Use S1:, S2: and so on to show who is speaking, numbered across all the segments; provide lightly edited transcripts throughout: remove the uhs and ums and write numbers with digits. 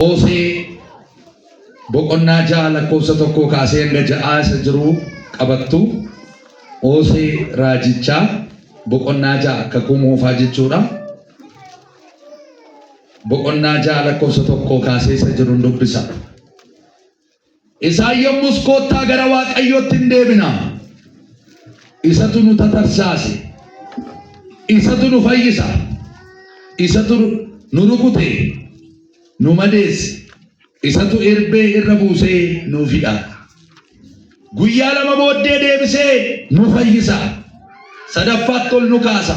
S1: Osee boqonnaa ja'a lakkoofsa tokkoo kaasee hanga ja'aa isa jiru qabattu. Osee raajichaa boqonnaa ja'a akka kumoofaa jechuudha. Boqonnaa ja'a lakkoofsa tokkoo kaasee isa jiru dubbisa. Isaan yommus koottaa gara Waaqayyootti hin deebina. Isatu nu tatarsaase. Isatu nu fayyisa. Isatu nu rukute. Nu madeesse. Isatu erbee irra buusee nu fida. Guyyaa lama booddee deebisee nu fayyisa. Sadaffaatti ol nu kaasa.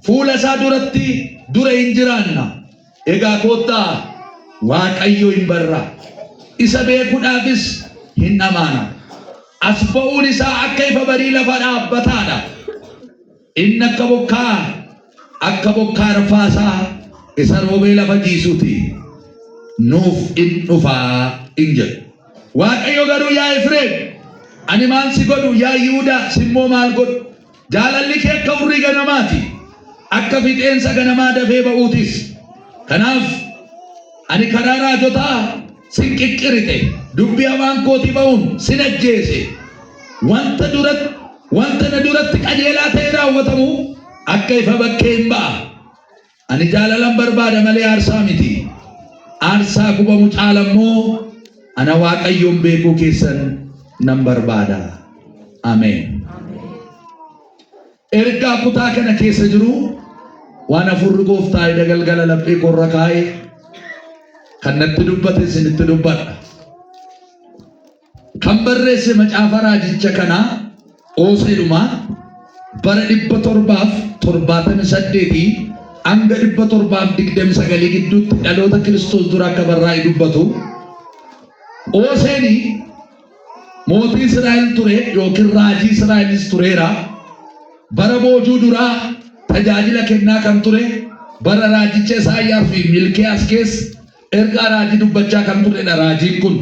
S1: Fuula isaa duratti dura hin jiraanna. Egaa koottaa Waaqayyo hin barra. Isa beekuudhaafis hin amaana. As ba'uun isaa akka ifa barii lafa dhaabbataadha. Inni akka bokkaa rafaasaa isa roobee lafa jiisuuti. Nuuf in dhufaa in jedhu. Waaqayyo garuu yaa Efreem, ani maal si godhu? Yaa Yihuudaa, simmoo maal godhu? Jaalalli kee akka urrii ganamaati, akka fixeensa ganamaa dafee ba'uutis. Kanaaf ani karaa raajotaa sin qiqqirite, dubbii afaan kootii ba'uun sin ajjeese. Wanta na duratti qajeelaa ta'e raawwatamu akka ifa bakkee hin ba'a. Ani jaalalan barbaada malee aarsaa miti. Aarsaa gubamu caalammoo ana Waaqayyoon beekuu keessan nan barbaada. Ameen. Ergaa kutaa kana keessa jiru waan hafuurri Gooftaa galgala laphee korra kaa'ee kan natti dubbate isinitti dubbadha. Kan barreesse macaafa raajicha kanaa Oseedhuma bara 778 hanga 729 gidduutti dhaloota Kiristoos dura akka barraa'e dubbatu. Oseen mootii Israa'el ture yookiin raajii Israa'elis tureera. Bara boojuu duraa tajaajila kennaa kan ture, bara raajicha Isaayyaas fi Milkiyaas keessa ergaa raajii dubbachaa kan turedha raajiin kun.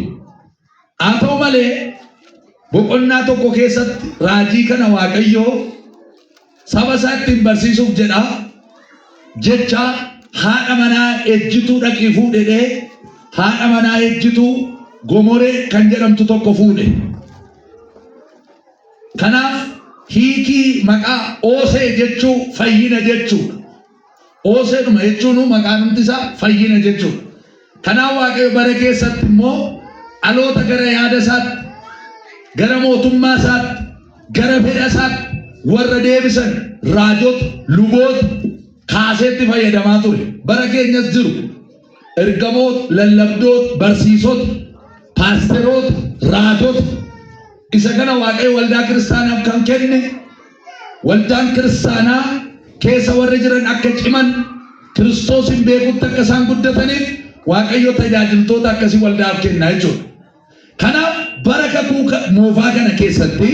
S1: Haa ta'u malee boqonnaa tokko keessatti raajii kana Waaqayyoo saba isaa ittiin barsiisuuf jedha. Jecha haadha manaa ejjituu dhaqii fuudhee haadha manaa ejjituu Gomoree kan jedhamtu tokko fuudhe. Kanaaf hiikii maqaa Osee jechuu fayyina jechuudha. Oseedhuma jechuun maqaan isaa fayyina jechuudha. Kanaaf Waaqayyo bara keessatti immoo dhaloota gara yaada isaatti, gara mootummaa isaatti, gara fedha isaatti warra deebisan raajota, luboota kaaseetti fayyadamaa ture. Bara keenyas jiru ergamoota, lallabdoota, barsiisota, paasteroota, raajota. Isa kana Waaqayyo waldaa kiristaanaaf kan kenne, waldaan kiristaanaa keessa warra jiran akka ciman, Kiristoosin beekutti akka isaan guddataniif Waaqayyo tajaajiltoota akkasii waldaaf kenna jechuudha. Kanaaf bara kakuu moofaa kana keessatti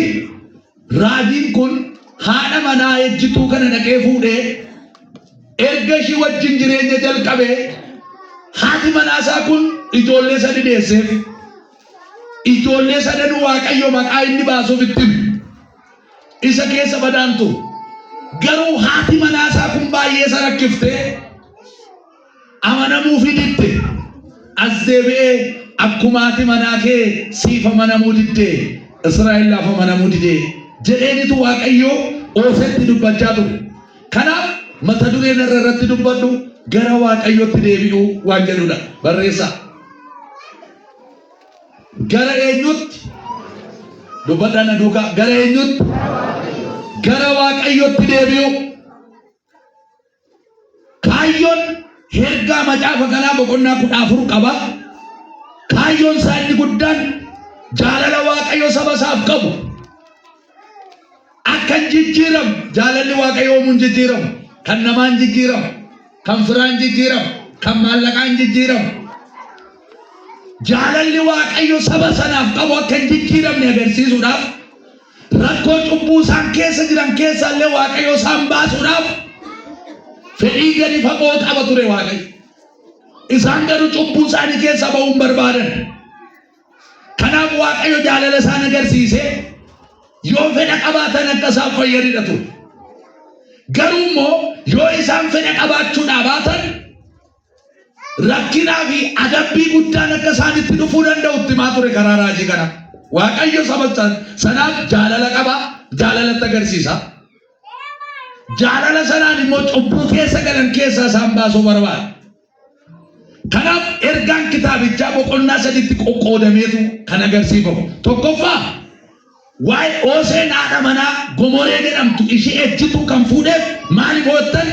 S1: raajiin kun haadha manaa ejjituu kana dhaqee fuudhee erga ishii wajjin jireenya jalqabee haati manaa isaa kun ijoollee sadi deesseef. Ijoollee sadanuu Waaqayyo maqaa inni baasuuf itti isa keessa badaantu. Garuu haati manaa isaa kun baay'ee isa rakkiftee amanamuu fiditte. As deebi'ee akkuma haati manaa kee siif amanamuu diddee Israa'el laaf amanamuu didee jedheenitu Waaqayyo Oseetti dubbachaa ture. Kanaaf mata dureen irratti dubbadhu gara Waaqayyootti deebi'uu waan jedhudha. Barreessaa. Gara eenyutti? Dubbadhaan duukaa. Gara eenyutti? Gara Waaqayyootti deebi'uu. Kaayyoon ergaa macaafa kanaa boqonnaa 14 qaba. Kaayyoon isaa inni guddaan jaalala Waaqayyo saba isaaf qabu akka hin jijjiiramu. Jaalalli Waaqayyo hin jijjiiramu. Kan namaan jijjiiramu, kan firaan jijjiiramu, kan maallaqaan jijjiiramu. Jaalalli Waaqayyo saba sanaaf qabu akka hin jijjiiramne agarsiisuudhaaf, rakkoo cubbuu isaan keessa jiran keessallee Waaqayyo isaan baasuudhaaf fedhii gadi fagoo qaba ture Waaqayyo. Isaan garuu cubbuu isaanii keessa ba'uu hin barbaadan. Kanaaf Waaqayyo jaalala isaan agarsiisee yoo fedha qabaatan akka isaan fayyadidha ture. Garuu immoo yoo isaan fedha qabaachuu baatan rakkinaa fi adabbii guddaan akka isaanitti dhufuu danda'utti maa ture karaa raajii kana. Waaqayyo saba sanaaf jaalala qaba, jaalalatti agarsiisa. Jaalala sanaan immoo cubbuu keessa galan keessaa isaan baasuu barbaada. Kanaaf ergaan kitaabichaa boqonnaa sadiitti qoqqoodameetu kan agarsiifamu. Tokkoffaa waa'ee Hooseen haadha manaa Gomoree jedhamtu ishee ejjituu kan fuudheef maaliif hoottan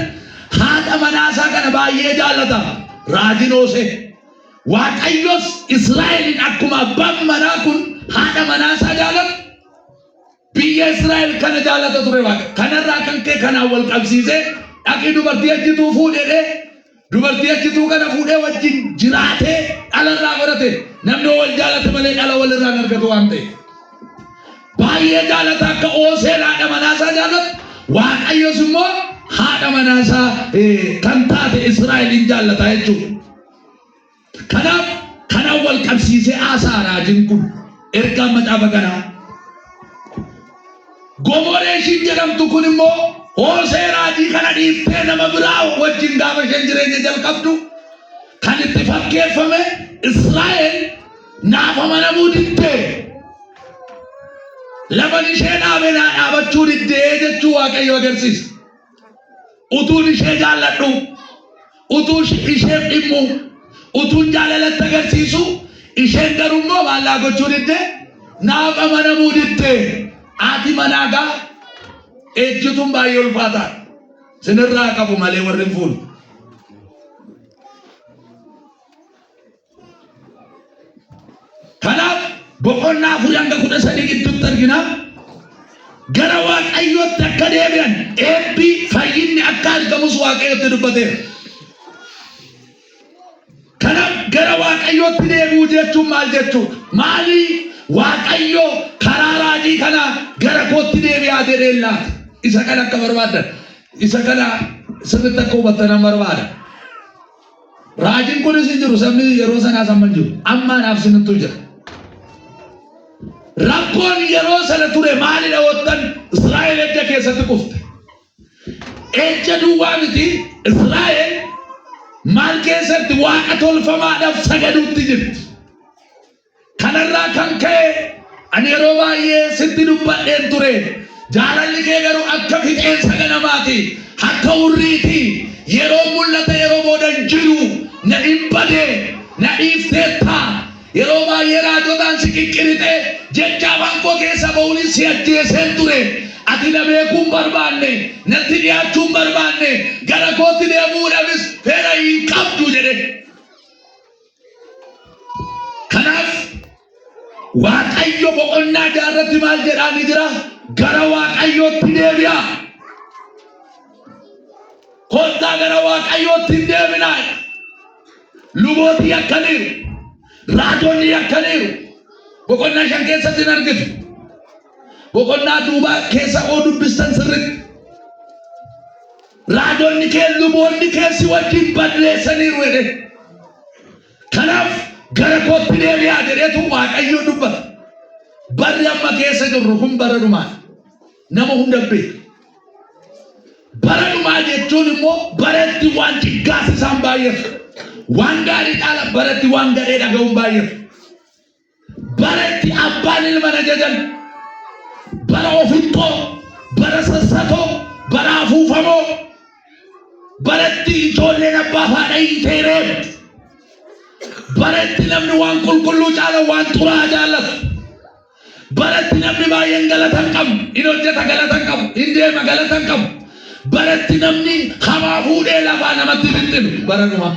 S1: haadha manaa isaa kana baay'ee jaallata raajiin Hoosee. Waaqayyos Israa'elin akkuma abbaan manaa kun haadha manaa isaa jaallata biyya Israa'el kana jaallata ture Waaqa. Kanarraa kan kee kanaan wal qabsiisee dhaqii dubartii ejjituu fuudhee dubartii ejjituu kana fuudhee wajjin jiraatee dhalarraa godhate. Namni wal jaallate malee dhala walirraa hin argatu waan ta'eef. Baay'ee jaallata akka Hooseen haadha manaa isaa jaallata. Waaqayyos immoo haadha manaa isaa kan taate Israa'elin jaallata jechuudha. Kanaaf kanaan wal qabsiisee haasaa raajiin kun ergaan macaafa kanaa. Gomoree ishiin jedhamtu kun immoo Hoosee raajii kana dhiiftee nama biraa wajjin gaafa isheen jireenya jalqabdu kan itti fakkeeffame Israa'el naaf amanamuu diddee laban ishee dhaabe naa dhaabachuu diddee jechuu Waaqayyo agarsiisa. Utuun ishee jaalladhu, utuu isheef dhimmu, utuun jaalalatti agarsiisu, isheen garuu immoo maallaa gochuu diddee naaf amanamuu diddee. Ati manaagaa ejjituun baay'ee ulfaataa sinirraa qabu malee warri fuudhu. Kanaaf boqonnaa 4-13 gidduutti argina gara Waaqayyootti akka deebi'an eebbi fayyinni akka argamus Waaqayyootti dubbateera. Kanaaf gara Waaqayyootti deebi'uu jechuun maal jechuudha? Maali Waaqayyo karaa raajii kana gara kootti deebi'aa jedheen laata? Isa kana akka barbaadan, isa kana sirriitti akka hubattan barbaada. Raajiin kunis hin jiru, sabni yeroo sanaa samman jiru. Amma naaf sinittu jira. Rakkoon yeroo sana ture maalidha hoottan Israa'el edda keessatti kufte. Ejja duwwaa miti Israa'el maal keessatti waaqa tolfamaadhaaf sagaduutti jirti. Kanarraa kan ka'e ani yeroo baay'ee sitti dubbadheen ture. Jaalalli kee garuu akka fixeensa ganamaati, akka urriiti. Yeroo mul'ata yeroo boodan jiru na dhibbade na dhiifteetta. Yeroo baay'ee raajotaan si qiqqirite jecha afaan koo keessa ba'uunis si ajjeeseen ture. Ati na beekuun barbaanne, natti dhiyaachuun barbaanne, gara kootti deemuudhaafis fedha hin qabdu jedhe. Kanaaf Waaqayyo boqonnaa jaarratti maal jedhaan jira? Gara Waaqayyootti deebi'a. Kottaa gara Waaqayyootti deebinaa. Lubooti akkaniiru, raajonni akkaniiru. Boqonnaa 5 keessatti hin argitu. Boqonnaa duubaa keessa oo dubbistan sirriitti. Raajonni kee luboonni keessi wajjin balleessaniiru jedhe. Kanaaf gara kootti deebi'aa jedheetu Waaqayyo dubbata. Barri amma keessa jirru kun bara dhumaa. Nama hunda beeku. Bara dhumaa jechuun immoo baratti waan jiggaas isaan baay'atu. Waan gaarii caala baratti waan gadhee dhaga'uun baay'atu. Baratti abbaan ilma ajajan. Bara ofittoo, bara sassatoo, bara afuufamoo. Baratti ijoolleen abbaa haadha hiitee reebdu. Baratti namni waan qulqulluu caala waan xuraa'aa jaallatu. Baratti namni baay'een galata hin qabu, hin hojjeta galata hin qabu, hin deema galata hin qabu. Baratti namni hamaa fuudhee lafaa namatti bixxilu bara dhumaa.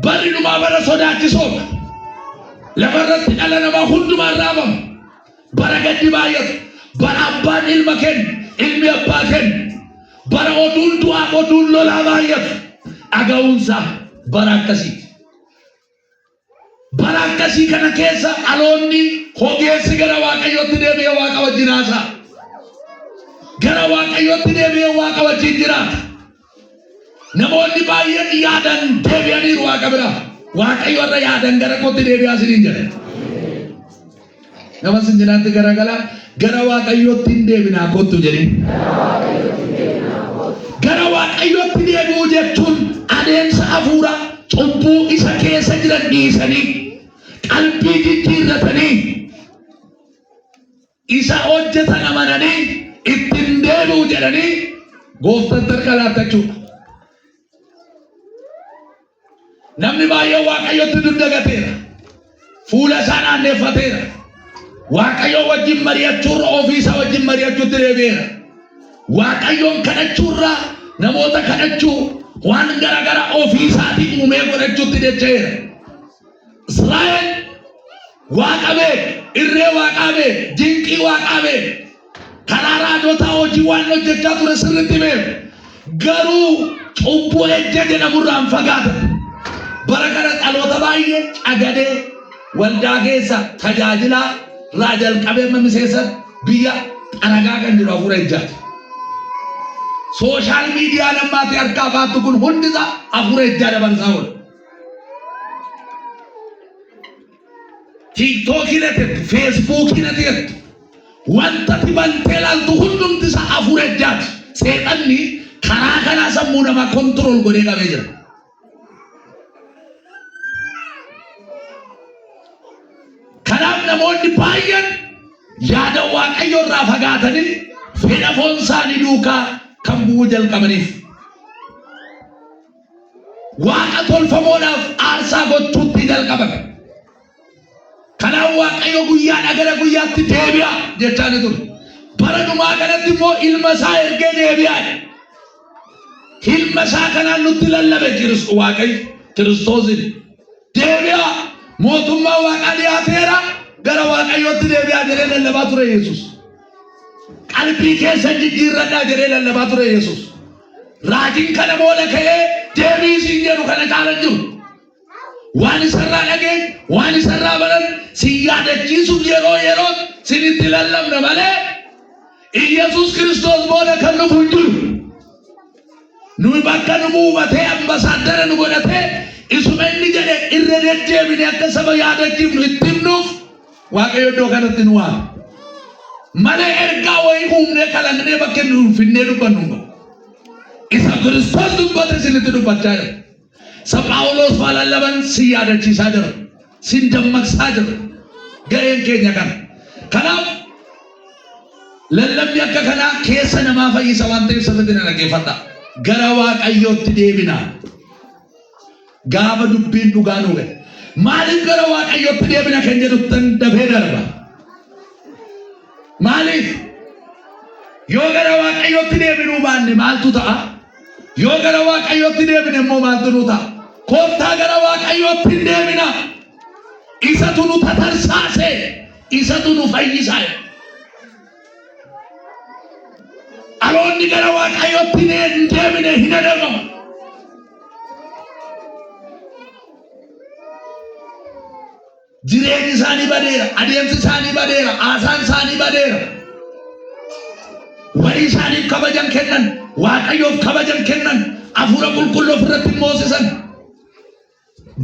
S1: Barri dhumaa bara sodaachisoodha. Lafarratti dhala namaa hundumaan raafamu. Bara gaddi baay'atu. Bara abbaan ilma kennu, ilmi abbaa kennu. Bara oduun du'aa oduun lolaa baay'atu. Dhaga'uunsaa bara akkasiiti. Bara akkasii kana keessa dhaloonni ogeessi gara Waaqayyootti deebi'ee Waaqa wajjin haasa'a. Gara Waaqayyootti deebi'ee Waaqa wajjin jiraata. Namoonni baay'een yaadan deebi'aniiru Waaqa bira. Waaqayyo irra yaadan gara kootti deebi'aa isiniin jedhe. Nama sin jinaatti garagalaa gara Waaqayyootti hin deebinaa kottu jedhe. Gara Waaqayyootti deebi'uu jechuun adeemsa hafuuraa cubbuu isa keessa jiran dhiisanii qalbii jijjiirratanii isa hojjetan amananii ittiin deebi'u jedhanii gooftaan tarkaanfataa jechuudha. Namni baay'ee Waaqayyotti dudagateera. Fuula isaa naanneeffateera. Waaqayyo wajjin mari'achuurra ofii isaa wajjin mari'achuutti deebi'eera. Waaqayyoon kadhachuurra namoota kadhachuu waan garagara ofii isaatii uumee godhachuutti dacha'eera. Israa'el Waaqabee, irree Waaqabee, dinqii Waaqabee, karaa raajotaa hojii waan hojjechaa ture sirriitti beeku. Garuu cubbuu ejja jedhamurraan fagaatan. Bara kana dhaloota baay'ee cagadee waldaa keessa tajaajilaa raajal qabee mamiseessan biyya xaragaa kan jiru hafuura ejjaati. Sooshaal miidiyaa nammaatti harkaa baattu kun hundisaa hafuura ejjaa dabarsaa oola. TikTokii na teettu, Feesbuukii na teettu, wanta tibantee laaltu hundumti isaa hafuura ejjaati. Seexanni karaa kanaa sammuu namaa kontirool godhee qabee jira. Kanaaf namoonni baay'een yaada Waaqayyoo irraa fagaatanii fedha foon isaanii duukaa kan bu'uu jalqabaniif Waaqa tolfamoodhaaf aarsaa gochuutti jalqaban. Kanaaf Waaqayyo guyyaadhaa gara guyyaatti deebi'a jechaa ni ture. Bara dhumaa kanatti immoo ilma isaa ergee deebi'a. Ilma isaa kanaan nutti lallabe Waaqayyo Kiristoosin deebi'a. Mootummaa Waaqaa dhiyaateera gara Waaqayyootti deebi'aa jedhee lallabaa ture Yesuus. Qalbii keessa jijjiirradhaa jedhee lallabaa ture Yesuus. Raajiin kana booda ka'ee deebii siin jedhu kana caalan jiru. Waan isarraa dhageen, waan isarraa baran si yaadachiisuuf yeroo sinitti lallabna malee Yesuus Kiristoos booda kan dhufu hin jiru. Nuyi bakka nu muubatee ambasaaddara nu godhatee isuma inni jedhe irra deddeebine akka saba yaadachiifnu itti himnuuf Waaqayyo iddoo kanatti nu waame. Malee ergaa wayii humnee kalaqnee bakka nu finnee dubbannu isa Kiristoos dubbate isinitti dubbachaa jira. Sa Phaawulos faa lallaban si yaadachiisaa jira. Sin dammaqsaa jira. Ga'een keenya kana. Kanaaf lallabni akka kanaa keessa namaa fayyisa waan ta'eef sirriitti na dhaggeeffadha. Gara Waaqayyootti deebinaa. Gaafa dubbiin dhugaa nu gahe. Maaliif gara Waaqayyootti deebina kan jedhutti dafee darba? Maaliif? Yoo gara Waaqayyootti deebinuu baanne maaltu ta'a? Yoo gara Waaqayyootti deebine immoo maaltu nu ta'a? Koottaa gara Waaqayyootti deebina. Isatu nu tatarsaase, isatu nu fayyisaa. Aloonni gara Waaqayyootti deebine hin adabama. Jireenyi isaanii badeera, adeemsi isaanii badeera, haasaan isaanii badeera. Walii isaaniif kabajan kennan, Waaqayyoof kabajan kennan, hafuura qulqulluu ofirratti moosisan.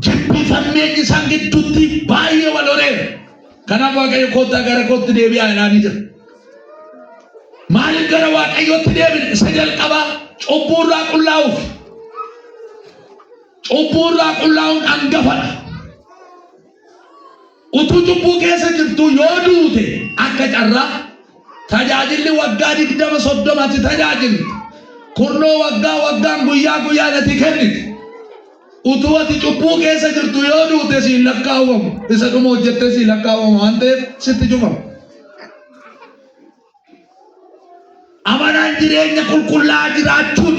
S1: Jibbifameenyi isaan gidduutti baay'ee wal horeera. Kanaaf Waaqayyo koottaa gara kootti deebi'aa jedhanii jira. Maaliif gara Waaqayyootti deebine? Isa jalqabaa cubbuurraa qullaa'uuf. Cubbuurraa qullaa'uun hangafadha. Utuu cubbuu keessa jirtu yoo duute akka carraa tajaajilli waggaa 20-30 tajaajilli kurnoo waggaan guyyaa natti kenniti. Utuu ati cubbuu keessa jirtu yoo duute siin lakkaawwamu isa dhuma hojjettee siin lakkaawwamu waan ta'eef sitti cufamu. Amanaan jireenya qulqullaa'aa jiraachuun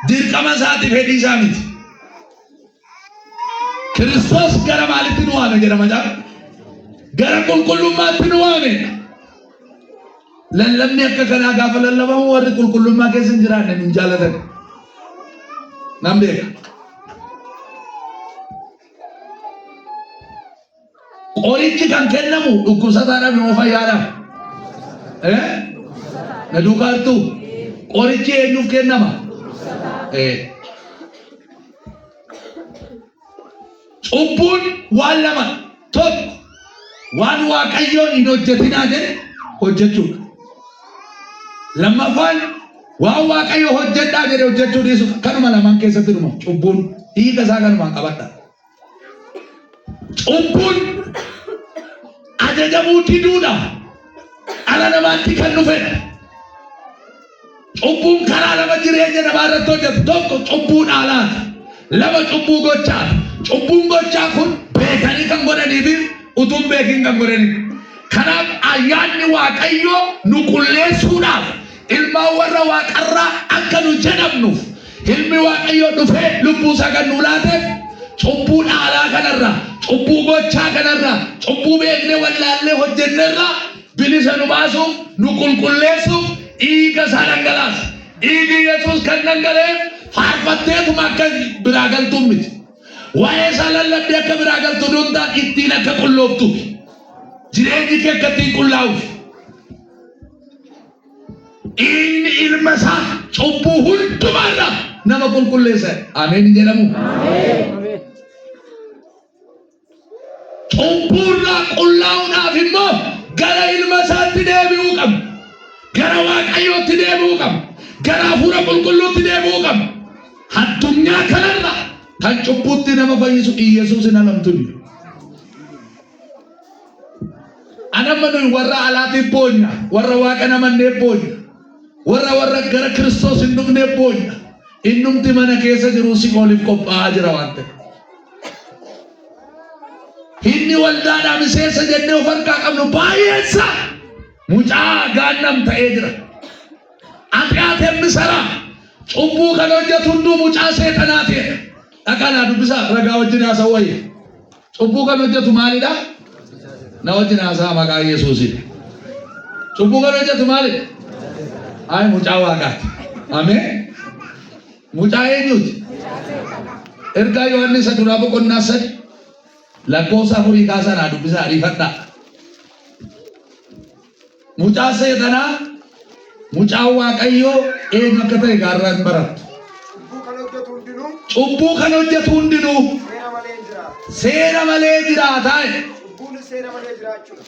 S1: dirqama isaatiif fedhii isaa miti. Kiristoos gara maalitti nu waame jedhama jaa? Gara qulqullummaatti nu waame. Lallabni akka kanaa gaafa lallabamu warri qulqullummaa keessa hin jiraanne hin jaalatan. Nan beeka. Qorichi kan kennamu dhukkubsataadhaaf moo fayyaadhaaf? Na duukaartu qorichi eenyuuf kennama? Cubbuun waan lama tokko waan Waaqayyoon hin hojjetinaa jedhe hojjechuudha. Lammaffaan Waan waaqayyo hojjedhaa jedhe hojjechuu dhiisu kanuma lamaan keessatti dhuma. Cubbuun hiika isaa kanumaan qabadha. Cubbuun ajajamuu diduudha. Ala namaatti kan dhufedha. Cubbuun karaa lama jireenya namaa irratti hojjetu. Tokko cubbuu dhaalaati. Lama cubbuu gochaati. Cubbuun gochaa kun beekanii kan godhanii fi utuun beekin kan godhanii. Kanaaf ayyaanni waaqayyoo nu qulleessuudhaaf ilmaan warra waaqarraa akka nu jedhamnuuf ilmi waaqayyoo dhufee lubbuu isaa kan nu laateef cubbuu dhaalaa kanarraa, cubbuu gochaa kanarraa, cubbuu beeknee wallaallee hojjennerraa bilisa nu baasuuf, nu qulqulleessuuf dhiiga isaa dhangalaasa. Dhiigi Yesuus kan dhangala'eef faarfatteetuma akka biraa galtuun miti. Waa'ee isaa lallabdee akka biraa galtu doontaan ittiin akka qullooftuuf. Jireenyi kee akka ittiin qullaa'uuf. Inni ilma isaa cubbuu hundumaarraa nama qulqulleessa. Ameen jedhamu. Cubbuurraa qullaa'uudhaaf immoo gara ilma isaatti deebi'uu qabna. Gara waaqayyootti deebi'uu qabna. Gara hafuura qulqulluutti deebi'uu qabna. Addunyaa kanarraa kan cubbuutti nama fayyisu Yesuus hin alamtuni. Anamma nuyi warra alaatiif boonya, warra waaqa namannee boonya, warra gara Kiristoos hin dhufnee boonya. Innumti mana keessa jiru si oliif qophaa'aa jira waan ta'eef. Inni waldaadhaan miseensa jennee of harkaa qabnu baay'eensa mucaa gaannam ta'ee jira. Ati misara cubbuu kan hojjetu hunduu mucaa seexanaa ta'e. Dhaqanaa dubbisaa ragaa wajjin haasa'u wayya. Cubbuu kan hojjetu maalidha? Na wajjin haasa'a maqaa Yesuusin. Cubbuu kan hojjetu maalidha? Ay mucaa waaqaati. Ameen. Mucaa eenyuuti? Ergaa Yohaannis duraa boqonnaa 3 lakkoofsa 4 kaasanaa dubbisaa ariifadhaa. Mucaa seexanaa mucaa waaqayyoo eenyu akka ta'e gaarraan barattu. Cubbuu kan hojjetu hundinuu seera malee jiraata.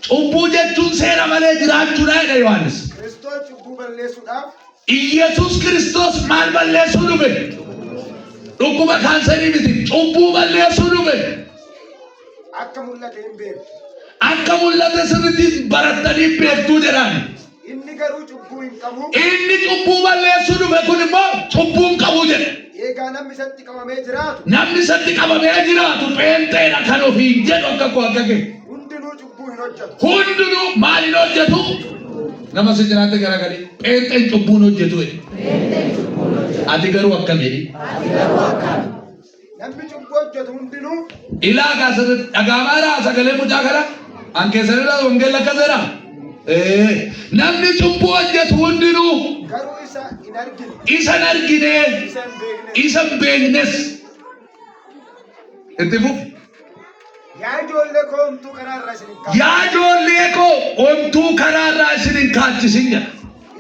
S1: Cubbuu jechuun seera malee jiraachuudha jedha Yohaannis. Yesuus Kiristoos maal balleessuu dhufe? Dhukkuba kaansarii miti. Cubbuu balleessuu dhufe. Akka mul'ate sirriitti barattanii beektuu jedhaan. Inni garuu cubbuu hin qabu. Inni cubbuu balleessuu dhufe kun immoo cubbuu hin qabu jedhe. Egaa namni isatti qabamee jiraatu. Namni isatti qabamee jiraatu pheenxeedha kan ofiin jedhu akka koo akka kee. Hundinuu cubbuu hin hojjetu. Hundinuu maal hin hojjetu? Nama si jiraate garaagalee pheenxeen cubbuun hojjetu. Ati garuu akkamii? Namni cubbuu hojjetu hundinuu. Ilaagaa sirriitti dhagaamaadhaa sagalee mucaa kana ankeessaniidhaa wangeela akka jedhaa. Namni cubbuu hojjetu hundinuu garuu isa hin argine isa hin beeknes. Itti fufi. Yaa ijoollee koo omtuu karaarraa isin hin kaachisisin. Yaa ijoollee koo omtuu karaarraa isin hin kaachisisin jedha.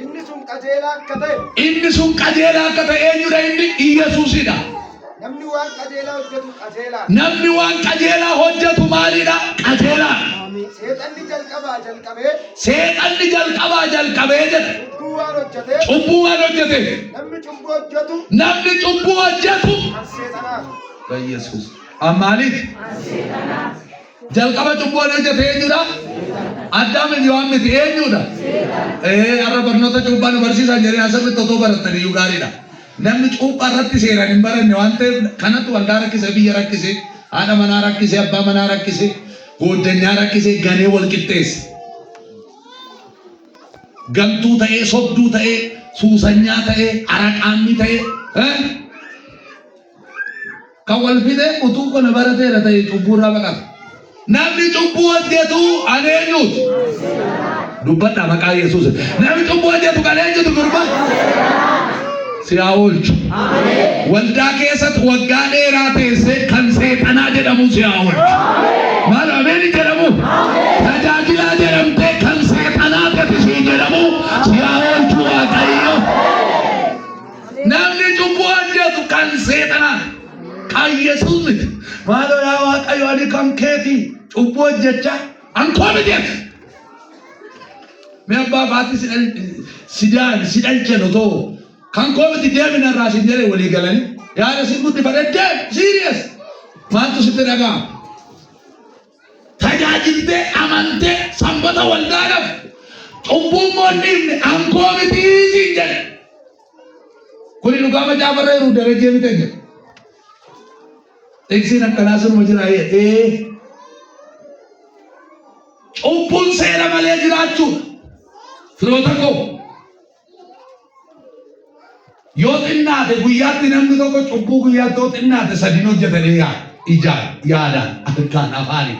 S1: Inni sun qajeelaa akka ta'e. Inni sun qajeelaa akka ta'e eenyudha inni? Yesuusidha. Namni waan qajeelaa hojjetu qajeelaa. Namni waan qajeelaa hojjetu maalidha? Qajeelaa. Seexanni jalqabaa jalqabee jedha. Cubbuu waan hojjete. Namni cubbuu hojjetu. Yesuus. Maaliif? Jalqaba cubbuu hojjete eenyudha? Addaam Yohaan miti eenyudha? Har'a barnoota cubbaa nu barsiisan jedhee asirratti otoo barattanii iyyuu gaariidha. Namni cubbaa irratti seeraan hin baranne waan ta'eef kanatu waldaa rakkisee, biyya rakkisee, haadha manaa rakkisee, abbaa manaa rakkisee, gooddanyaa rakkisee ganee wal qixxeesse. Gamtuu ta'ee, sobduu ta'ee, suusanyaa ta'ee, araqaammi ta'ee, kan wal fidee utuu kana barateera ta'ee cubbuurraa baqata. Namni cubbuu hojjetu ani eenyuuti? Dubbadhaa maqaa Yesuus. Namni cubbuu hojjetu kan eenyuuti gurba? Si haa oolchu. Waldaa keessatti waggaa dheeraa teessee kan seexanaa jedhamu si haa oolchu. Maal ameen jedhamu? Tajaajilaa jedhamtee kan seexanaa gatisii jedhamu si haa oolchu Waaqayyo. Namni cubbuu hojjetu kan seexanaa kan Yesuus miti. Maaloo yaa Waaqayyo ani kan keetii cubbuu hojjechaa ankoo miti. Mee abbaa faati si dhalchen otoo kan koomiti deemina raasin jedhee walii galanii yaada si guddifadhe deem serious maaltu sitti dhaga'ama tajaajiltee amantee sanbata waldaadhaaf cubbuu moonni an koomiti siin jedhe kuni dhugaa macaafarra yeroo darajee mite jedhe eegsiin akkanaa sunuma jiraayee cubbuun seera malee jiraachuudha firoota koo yoo xinnaate guyyaatti namni tokko cubbuu guyyaatti yoo xinnaate sadin hojjetanii ijaan yaadaan harkaan afaanii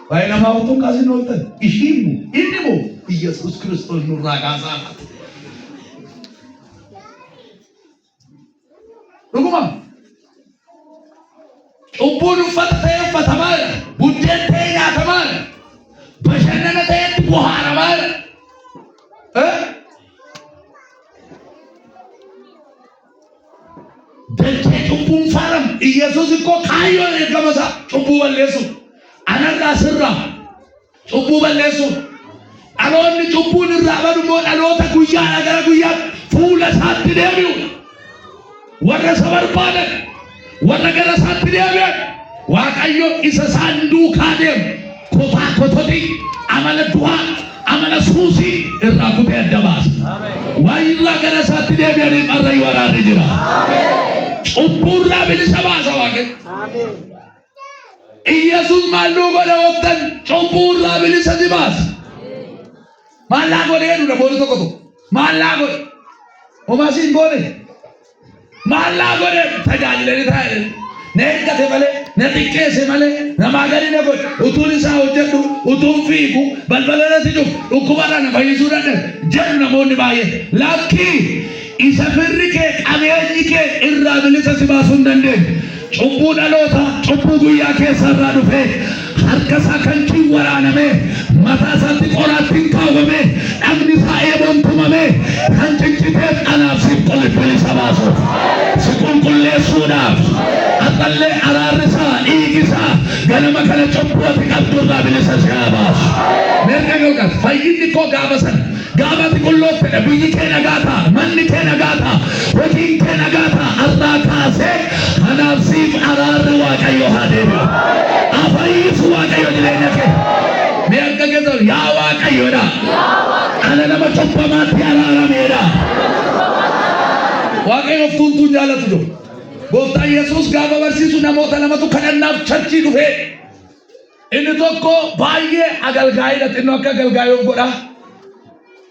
S1: waa'ee namaa otoo kaasin ooltan ishiin inni moo Yesuus Kiristoos nurraa kaasaa mate dhuguma cubbuun uffata ta'e uffatamaadha buddeen ta'e nyaatamaadha bashannana ta'etti bohaaramaadha dachee cubbuun faaram Yesuus ikkoo kaayyoon eegamasa cubbuu balleessu anarraa sirraa cubbuu balleessu dhaloonni cubbuun irraa badummoo dhaloota guyyaadha gara guyyaatti fuula isaatti deebi'u warra isa barbaadan warra gara isaatti deebi'an Waaqayyo isa isaan duukaa deemu kotaa kototi amala du'aa amala suusii irraa kutee adda baasa waan irraa gara isaatti deebi'anii qarra waraanni jira cubburraa bilisa baasa Waaqayyo Yesuus maalluu godhe waqtan cubburraa bilisa si baasa maallaa godhe jedhudha booli tokko maallaa godhe homaasiin boole maallaa godhe tajaajilanii taa'e ne eeggate malee ne xiqqeesse malee namaa gadi ne godhe utuun isaa hojjedhu utuun fiigu balbalarratti dhufu dhukkubarraa na fayyisuu danda'e jedhu namoonni baay'ee lakkii isa firri kee qabeenyi kee irraa bilisa si baasuu hin dandeenye cubbuu dhaloota cubbuu guyyaa keessarraa dhufee harka isaa kan ciin waraaname mataa isaatti qoraattiin kaawwame dhagni isaa eeboon tumame kan cicciteef anaaf si bilisa baasuuf si qulqulleessuudhaaf aqallee araarri isaa dhiigi isaa ganama kana cubbuu ati qabdurraa bilisa si baasu meerqa galqas fayyinni koo gaafa sana gaafa ati qulloottedha biyyi kee nagaa ta'a manni kee nagaa ta'a hojiin kee nagaa ta'a arraa kaasee kanaaf siif araarri Waaqayyo haa deebi'u afayyisu Waaqayyo jireenya kee meerqa geessu yaa Waaqayyoodha ana nama cubbamaatti araarameedha Waaqayyo tuuntuun jaalatu jiru gooftaan Yesuus gaafa barsiisu namoota lamatu kadhannaaf chachii dhufe inni tokko baay'ee agalgaayidha xinnoo akka agalgaayoof godha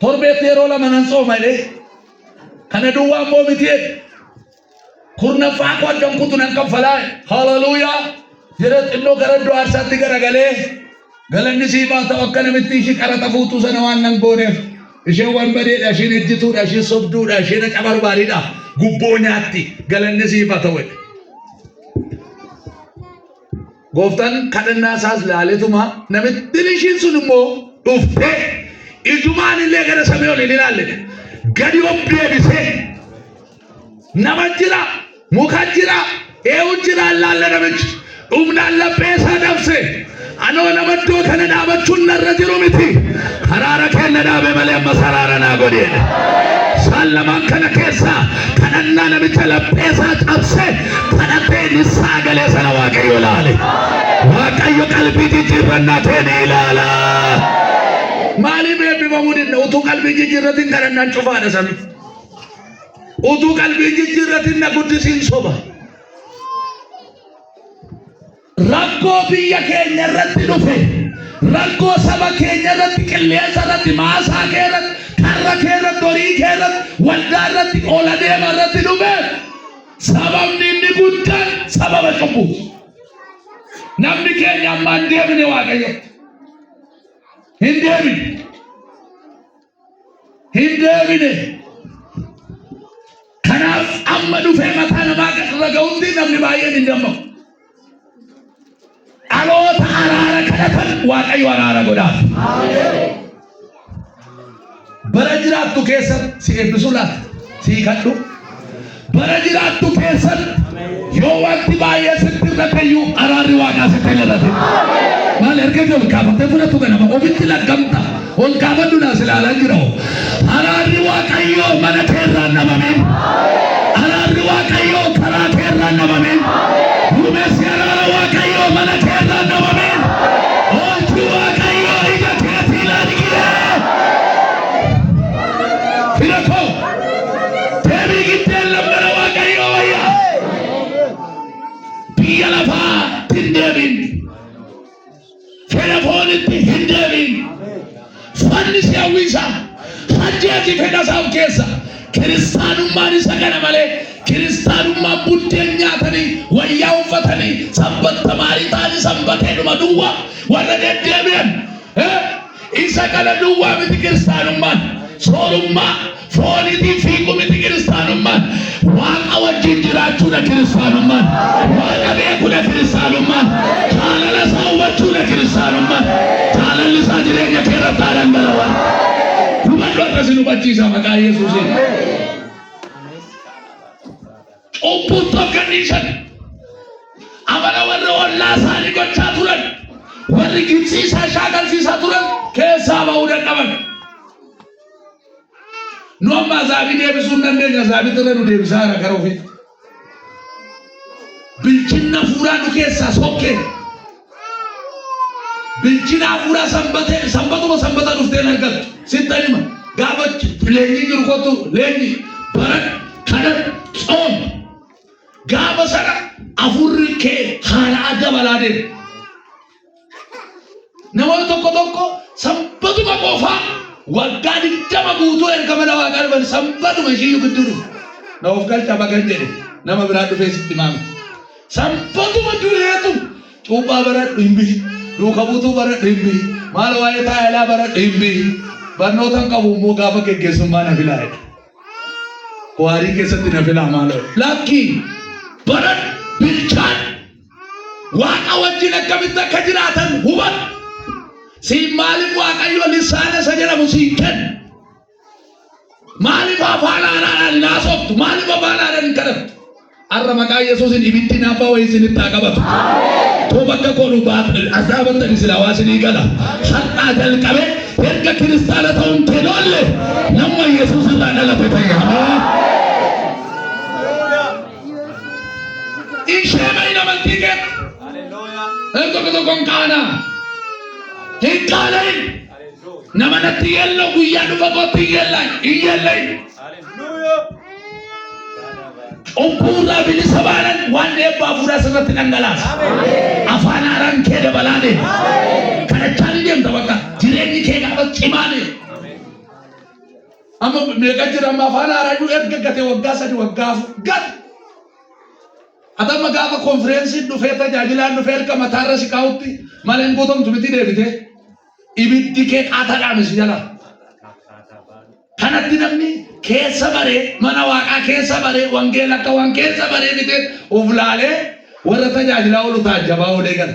S1: torbeetti yeroo lama nan sooma jedhee kana duwwaa immoo miti kurnaffaa koo addan kutu nan kaffalaa haleluuyaa jedhee xinnoo gara iddoo aarsaatti garagalee galanni siifaa ta'u akka namitti ishii qaraxa fuutuu sana waan nan gooneef isheen wanbadeedha isheen ejjituudha isheen sobduudha isheen haca barbaadidha gubboo nyaatti galanni siifaa ta'u gooftaan kadhannaa isaas laaleetuma namitti ishiin sun immoo dhuftee ijumaan illee gara samii ol hin ilaalle gadi of deebisee nama jira muka jira eewu jira laalle namichi dhumnaan laphee isaa dhabse anoo nama iddoo kana dhaabachuun narra jiru miti haraara kenna dhaabe malee amma saraara naa godheedha isaan lamaan kana keessa kadhannaa namicha laphee isaa cabse kadhatee nissaa galee sana Waaqayyo ilaale Waaqayyo qalbii jijjiirrannaa ta'e ni ilaala maaliif eebbifamuu dinna utuu qalbii jijjiirratiin kadhannaan cufaadha sami utuu qalbii jijjiirratiin na guddisiin soba rakkoo biyya keenya irratti dhufe rakkoo saba keenya irratti qilleensa irratti maasaa kee irratti karra kee irratti horii kee irratti waldaa irratti ola deema irratti dhufe sababni inni guddaan sababa cubbuu namni keenya amma hin deebine Waaqayyo hin deebine kanaaf amma dhufee mataa namaa irra ga'utti namni baay'een hin dammamu dhaloota araara kadhatan Waaqayyo araara godhaaf bara jiraattu keessatti si eebbisu laata si kadhu bara jiraattu keessatti yoo wanti baay'ee sitti irra kayyuu araarri Waaqaa sitti irratti maal erga ol kaafatee fudhatu kana ofitti laggamta ol kaafadhuudhaas ilaalaa jira. Araarri Waaqayyoo mana keerraan namamin. Araarri Waaqayyoo karaa keerraan namamin. Duumessi araara Waaqayyoo mana keerraan namamin. Oolchi Waaqayyoo ija keetiin argee. Fira koo deebii giddeen lammana Waaqayyoo wayya. Biyya lafaa hin deebin. Telefoonitti hin deebin. Fannisi hawwiisa. Hajjeeti fedha isaa keessa. Kiristaanummaan isa kana malee kiristaanummaan buddeen nyaatanii wayyaa uffatanii sanbata maarii ta'anii sanbateedhuma duwwaa warra deddeebi'an isa kana duwwaa miti kiristaanummaan. Soorummaa fooniitiin fiiguu miti kiristaanummaan. Waaqa wajjin jiraachuudha kiristaanummaan. Waaqa beekuudha kiristaanummaan. Jaalala isaa hubachuudha kiristaanummaan. Jaalalli isaa jireenya kee irratti dhangala'aa. Hubadhu akkasii hubachiisa maqaa Yesuusiin. Cubbuun tokkanniishan amala warra ollaa isaanii gochaa turan warri Gibsiisaa shaakalsiisaa turan keessaa ba'uu dadhaban. Nu amma azaabii deebisuu hin dandeenya. Azaabii ture nu deebisaa gara ofiitti. Bilchinna fuuraa nu keessaa sokkee. Bilchina fuuraa sanbatuma sanbata dhuftee argattu. Sittan hima gaafa leenjii jiru kottu leenjii baran kadhan tsoom gaafa sana afurri kee haala adda balaa deema. Namoota tokko sanbatuma qofaa waggaa 20 guutuu erga mana Waaqaa dhufan sanbatuma ishii gidduu dhufu. Na of galcha bagan jedhe nama biraa dhufee sitti maame. Sanbatuma dureetu cuuphaa baradhu hin bihi. Duuka buutuu baradhu hin bihi. Maal waa'ee taa'elaa baradhu hin bihi. Barnootaan qabu immoo gaafa geggeessummaa na filaa jedha. Waarii keessatti na filaa maaloo. Lakkii baradhu bilchaan Waaqa wajjin akkamitti akka jiraatan hubadhu. Siin maaliif Waaqayyo lisaana isa jedhamu siin kenna? Maaliif afaan haaraadhaan naasoftu? Maaliif afaan haaraan hin kadhattu? Har'a maqaa Yesuusiin ibiddi naafaa wayii isinitti haa qabatu. Too bakka koonu azaabattani silaa waa isinii gala. Har'aa jalqabee erga kiristaana ta'uun kenoolle nama Yesuus irraa dhalate ta'e. Ishee bayi namantii kenna. Tokko qaanaa. Hin qaalain nama natti yelloo guyyaa dhufa kootti iyyellain. Cubbuurraa bilisa baanan waan eebbaa fuudhaa sirratti dhangalaasa. Afaan haaraan kee dabalaa deema. Kadhachaa ni deemta bakka jireenyi kee gaafa cimaa deema. Amma meeqa jira amma afaan haaraan erga gatee waggaa 3 waggaa 4 gate. Atamma gaafa konfireensiin dhufee tajaajilaan dhufee erga mataarra si kaa'utti maleen guutamtu miti deebitee. Ibiddi kee qaatadhaanis jala. Kanatti namni keessa baree mana Waaqaa keessa baree wangeela akka waan keessa baree bitee of laalee warra tajaajilaa oolu taajjabaa olee gala.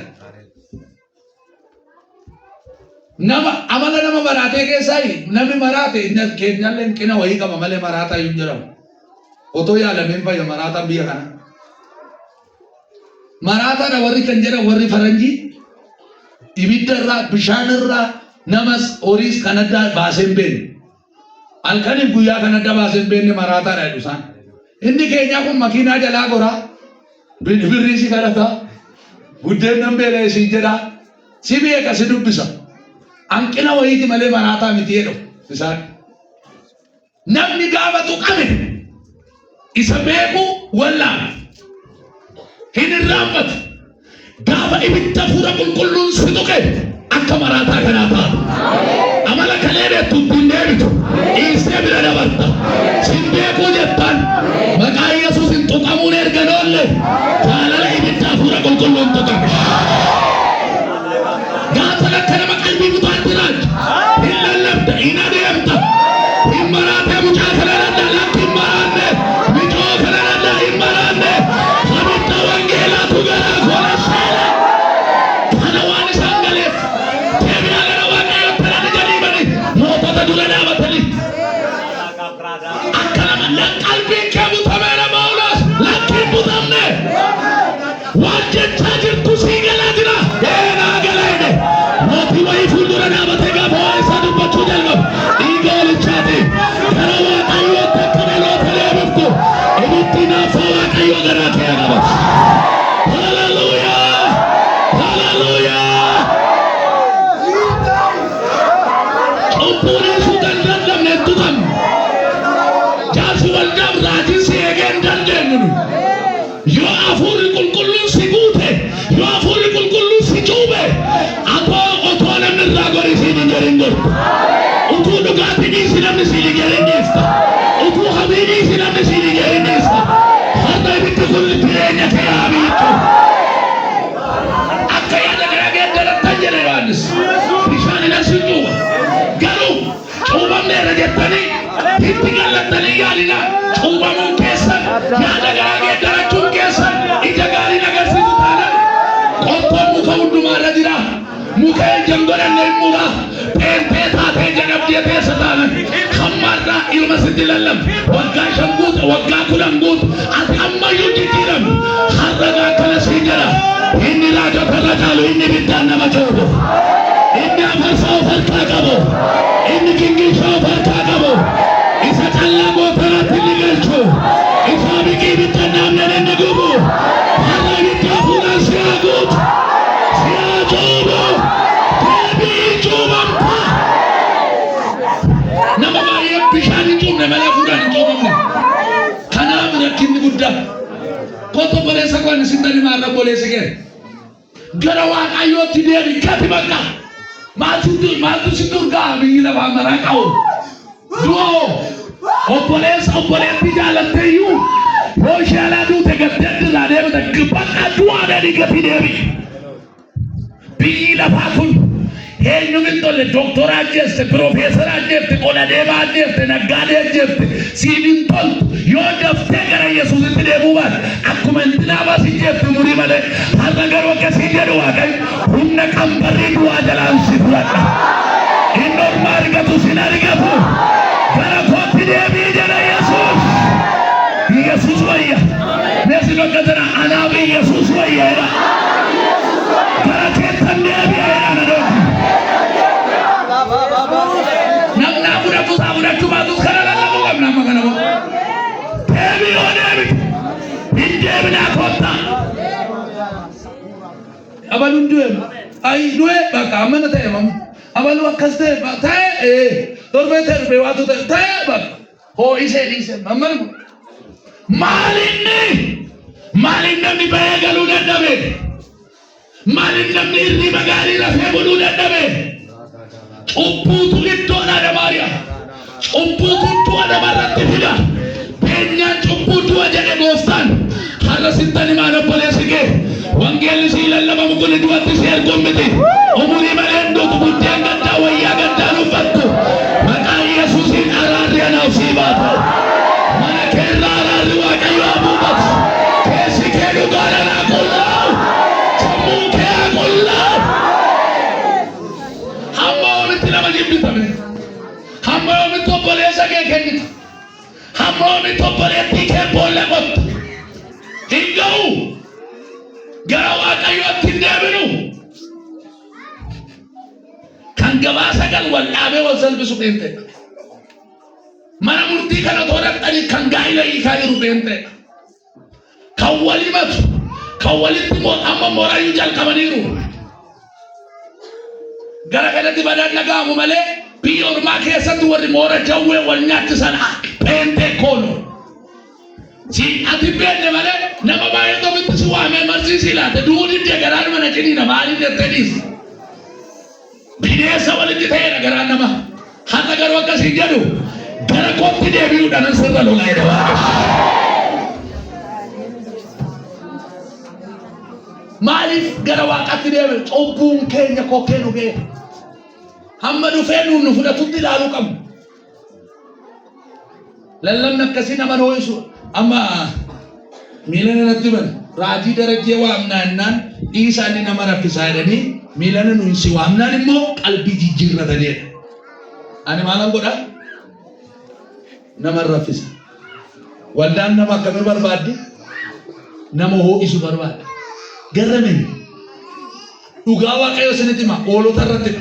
S1: Nama amala nama maraatee keessaa namni maraate keenyallee qina wayii qaba malee maraataa hin jedhamu. Otoo yaalameen fayya maraataan biyya kana. Maraataadha warri kan jedhan warri faranjii. Ibidda irraa bishaan irraa namas horiis kan adda baaseen beekne. Halkaniif guyyaa kan adda baaseen beekne maraataadha jedhu isaan. Inni keenyaa kun makiinaa jalaa goraa. Birrii si kadhata. Buddeen nan beelee si jedha. Si beeka si dubbisa. Hanqina wayiiti malee maraataa miti jedhu isaan. Namni gaafa tuqame isa beeku wallaan. Hin irraanfatu. Gaafa ibidda fuura qulqulluun si tuqe akka maraataa kanaa ta'a. Amala kalee beektu ittiin deebitu. Dhiistee bira dabarta. Sin beekuu jettaan maqaa Yesuusin tuqamuun erga noolle jaalala ibiddaa fuura qulqulluun tuqame. Gaafa akka nama qalbii kutaan jiraatu hin lallabda hin adeemta hin maraatee mucaa kana danda'a lakki hin maraanne mijoo kana danda'a hin maraanne abidda wangeelaatu garaa kola seela. Kana waan isaan galeef deebi'aa gara Waaqayyoo tanaan jaliibani mootota dura dhaabatanii akka nama qalbiin kee butamee nama olaas lakki hin butamne. Hallelujah. Cubbuun suutan dadhabne tutan. Jaarsi waldaan raajiin si eegeen dandeenyu. Yoo hafuurri qulqulluun si guute, yoo hafuurri qulqulluun si cuube, otoo namni irraa gori siin hin jedhin gortu. Utuu dhugaatii dhiisi namni siin hin jedhin dhiista. Utuu hamii dhiisi namni siin hin jedhin dhiista. Har'a ibiddi kun jireenya kee haa miidhu. Akka yaada garaa geeddarattan jedhe Yohaannis. Bishaan hin asin cuuba. Garuu cuubamneera jettanii itti gallattanii yaalina. Cuubamuun keessan yaada garaa geeddarachuun keessan ija gaariin agarsiisu taanaan qottoon muka hundumaarra jira. Muka ejjan godhanne hin mura. Peentee taatee jedhamdee teessa taanan hammarraa ilma sitti lallab. Waggaa 5 guuta, waggaa 10 guuta. Ati ammayyuu jijjiiramu. Har'agaa akkana siin jedha. Inni raajota irra caalu, inni biddaan nama cuubu. Inni afarsaa of harkaa qabu. Inni gingilchaa of harkaa qabu. Isa callaa gootaratti inni galchu. Isa biqii biddaan namnen inni gubu. Har'a ibidda hafuuraan si haa guutu. Si haa cuubu. Deebii cuubamta. Nama baay'ee bishaan hin cuubne malee hafuuraan hin cuubamne. Kanaaf rakkinni guddaa. Kotto boleessa koo ani sittani maarra boleessi kee. Gara Waaqayyootti deebi gati bakka. Maaltu si durgaa biyyi lafaa maraa qabu. Du'oo obboleetti jaalatteeyyuu yoo ishee alaa duute gaddeettirraa deemte bakka du'aadhaanii gati deebi. Biyyi lafaa kun eenyu min tolle doktoraa ajjeeste, piroofeesara ajjeeste, qola deemaa ajjeeste, naggaadee ajjeeste, siiniin toltu yoo daftee gara Yesuusitti deemuu baate akkuma intinaafaa si jeefte murii malee har'a garuu akkasii jedhu Waaqayyo humna qambarrii du'aa jalaan si fudhadha. Inni orma argatu sin argatu. Gara kootti deebii jedha Yesuus. Yesuus wayya. Meesin hoggatan anaaf Yesuus wayya jedha. Gara keettan deebi'a jedha na dhoofti. Namni fudhachuu baatus kana lallabuu qabna amma kana moo. Deebii yoo deebite hin deebinaa koottaa. Abaluun du'e du'e bakka ammana ta'e mamu. Abalu akkas ta'e torbee darbe waatu ta'e bakka hoo'isee dhiisee ammana kun. Maaliin namni bahee galuu dadhabe? Maaliin namni hirriba gaarii rafee buluu dadhabe? Cubbuutu iddoodha Maariyaam. Cubbuutu du'a namarratti fida. Beenyaan cubbuu du'a jedhe gooftaan. Har'a sittani maal obboleessi kee? Wangeelli sii lallabamu kun du'atti si erguun miti. Umurii malee duutu buddeen gaddaa wayyaa gaddaan uffattu. Maqaan Yesuusiin araarri anaaf sii baatu. Mana keerraa araarri Waaqayyo haa buufatu. Keessi kee dhugaadhaan haa qullaa'u. Sammuu kee haa qullaa'u. Hamma oomitti nama jibbitame. Hamma oomitti obboleessa kee kennita. Hamma oomitti obboleettii kee boolla qottu. Hin ga'u. Gara Waaqayyootti hin deebinu. Kan gabaasa gal wal dhaabee wal salphisu beekte. Mana murtii kana tooraqxanii kan gaa'ila hiikaa jiru beekte. Kan wal himatu, kan walitti amma moorayyuu jalqabaniiru. Gara kanatti badaan dhaga'amu malee biyya ormaa keessatti warri moora jawwee wal nyaachisan peentee kooloo. Si ati beekne malee nama baay'ee tokkotti si waamee marsiisii laata duudin dee garaan mana ciniina maaliin jettee dhiisi. Bineensa walitti ta'eera garaan nama. Har'a garuu akkasii jedhu gara kootti deebi'uudhaan sirra lolaa jedha Waaqayyo. Maaliif gara Waaqaatti deebi'u? Cubbuun keenya kokkee nu ga'e. Hamma dhufee nu fudhatutti ilaaluu qabna. Lallabni akkasii nama hoo'isu. Amma miilana natti bane raajii darajee waamnaannaan dhiisaanii nama raffisaa jedhanii miilana nuyi si waamnaan immoo qalbii jijjiirrataniidha. Ani maalan godha? Nama raffisa. Waldaan nama akkamii barbaaddi? Nama hoo'isu barbaadda. Garrameen dhugaa Waaqayyo isinitti hima oolota irratti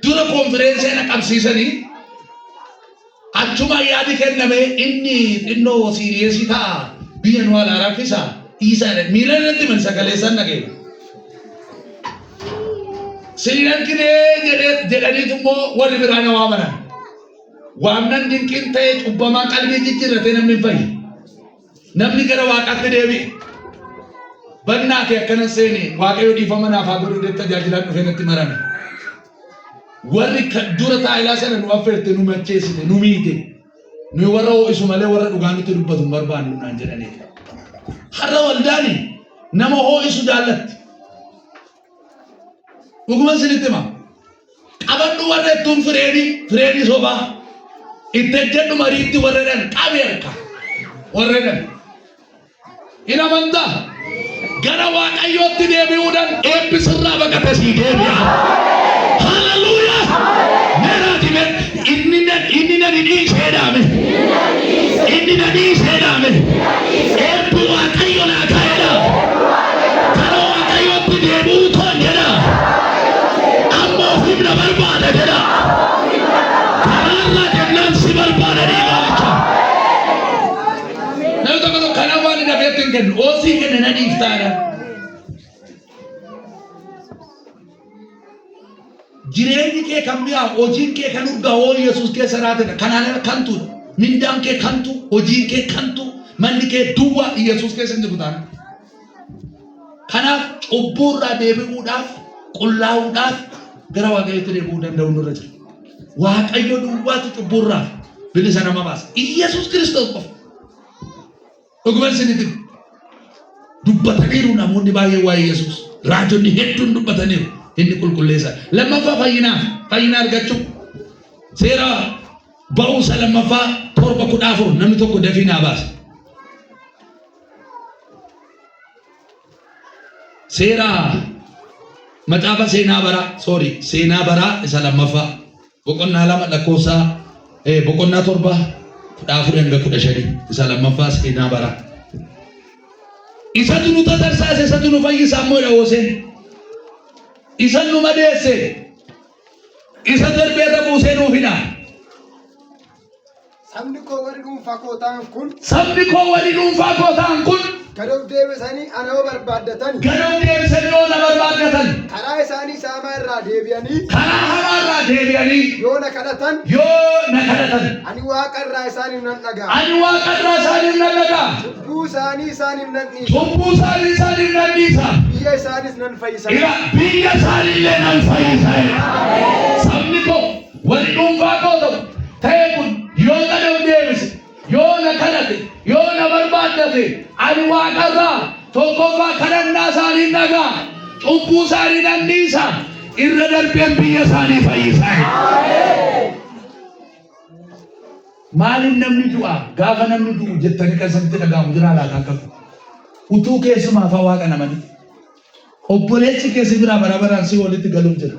S1: dura konfireensii na qabsiisanii achuma yaadi kenname inni xinnoo siiriyeesii ta'a biyya nu alaa raffisa dhiisaa miila irratti man sagaleessan dhageera. Sininan kine jedhanii tummoo warri biraan waamanan. Waamnan dinqiin ta'e cubbamaan qalbii jijjiirratee namni hin fayyi. Namni gara waaqaatti deebi'e. Bannaa kee akkana seeni waaqayyo dhiifama naaf haa godhu jedhee tajaajilaan dhufee natti marame. Warri dura taa'ilaa sana nu affeerte nu macheessite nu miite. Nu warra ho'isu malee warra dhugaa nutti dubbatu hin barbaannu naan jedhanii. Har'a waldaani nama ho'isu jaallatti. Dhuguma sinitti hima. Qabadhu warra ittuun fireedii sobaa. Itti ejjedhu mariitti warra dhan qabi harka. Warra dhan. Hin amantaa. Gara waaqayyootti deebi'uudhaan eebbisirraa baqate sii deebi'a. Hallelujah. Meeraati inni na dhiiseedhaame. Inni na dhiiseedhaame. Eebbi waaqayyo naa ka'eedha. Gara waaqayyootti deebi'uu toon jedha. Ammoo humna barbaada jedha. Karaarraa jennaan si barbaada dhiigaalicha. Namni tokko kana waan hin hafeetti hin kennu. Oosii kenna na dhiiftaadha. Jireenyi kee kan mi'aa hojiin kee kan urgaa hoo Yesuus keessa raatedha. Kanaan kantu mindaan kee kantu hojiin kee kantu manni kee duwwaa Yesuus keessa hin jiru taana. Kanaaf cubbuurraa deebi'uudhaaf qullaa'uudhaaf gara waaqayyootti deebi'uu danda'u nurra jira. Waaqayyo duwwaatu cubbuurraa bilisa nama baasa. Yesuus Kiristoos qofa. Dhuguma isinitti dubbataniiru namoonni baay'ee waa'ee Yesuus. Raajonni hedduun dubbataniiru. Inni qulqulleessa. Lammaffaa fayyina argachuu. Seera ba'uusa lammaffaa 7:14 namni tokko dafii naa baasa. Seera macaafa seenaa baraa isa lammaffaa boqonnaa 2 lakkoofsa boqonnaa 7:14-15 isa lammaffaa seenaa baraa. Isatu nu tatarsaase isatu nu fayyisa ammoo dhawooseen. Isan nu madeesse. Isa darbeerra buusee nuuf hidha.
S2: Sabni koo warri dhuunfaa koo ta'an kun gadoof deebisanii ana barbaaddatan. Karaa isaanii saamaa irraa deebi'anii. Yoo na kadhatan. Ani waaqa irraa isaaniif nan dhaga'a. Cubbuu isaanii isaaniif nan dhiisa. Biyya isaanis nan fayyisa.
S1: Sabni koo warri dhuunfaa koo ta'e kun yoo gadoof deebise. Yoo na kadhate, yoo na barbaaddate, ani waaqarraa tokkoffaa kadhannaa isaanii dhagaa, cubbuu isaanii nan dhiisa, irra darbeen biyya isaanii fayyisa. Maaliif namni du'a? Gaafa namni du'u jettanii kan isinitti dhaga'amu jira laata akkasuma. Utuu keessumaa afaan waaqa namanii. Obboleessi keessi biraa bara baraan si walitti galuun jira.